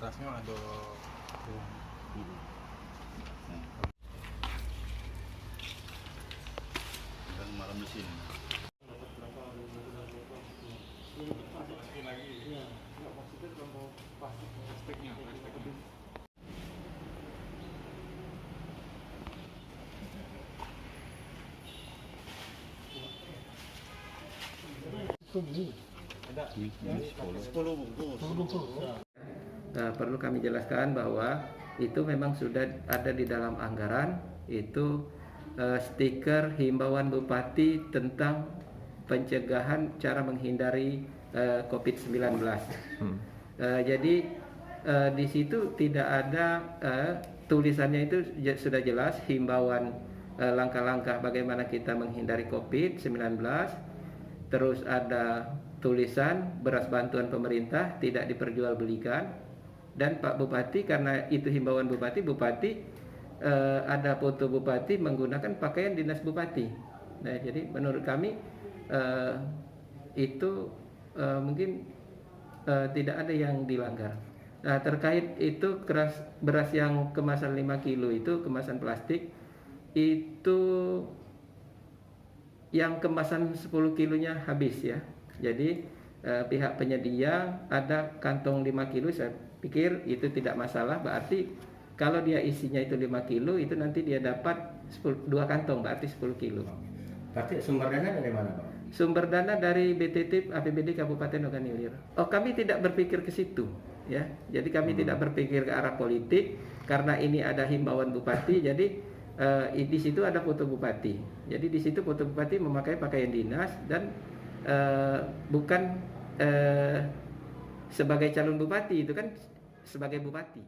berasnya ada uang. Dan malam di sini. Ada 10 bungkus. Perlu kami jelaskan bahwa itu memang sudah ada di dalam anggaran, itu stiker himbauan Bupati tentang pencegahan cara menghindari COVID-19. Jadi di situ tidak ada tulisannya, itu sudah jelas himbauan langkah-langkah bagaimana kita menghindari COVID-19. Terus ada tulisan beras bantuan pemerintah tidak diperjualbelikan. Dan Pak Bupati, karena itu himbauan Bupati, ada foto Bupati menggunakan pakaian dinas Bupati. Nah, jadi menurut kami itu mungkin tidak ada yang dilanggar. Nah, terkait itu beras yang kemasan 5 kilo itu kemasan plastik, itu yang kemasan 10 kilonya habis ya. Jadi pihak penyedia ada kantong 5 kilo, saya pikir itu tidak masalah. Berarti kalau dia isinya itu 5 kilo, itu nanti dia dapat 2 kantong, berarti 10 kilo. Berarti sumber dana dari mana, Pak? Sumber dana dari BTT APBD Kabupaten Ogan Ilir. Oh, kami tidak berpikir ke situ ya. Jadi kami tidak berpikir ke arah politik, karena ini ada himbauan Bupati. Jadi di situ ada foto Bupati. Jadi di situ foto Bupati memakai pakaian dinas dan bukan sebagai calon bupati, itu kan sebagai bupati.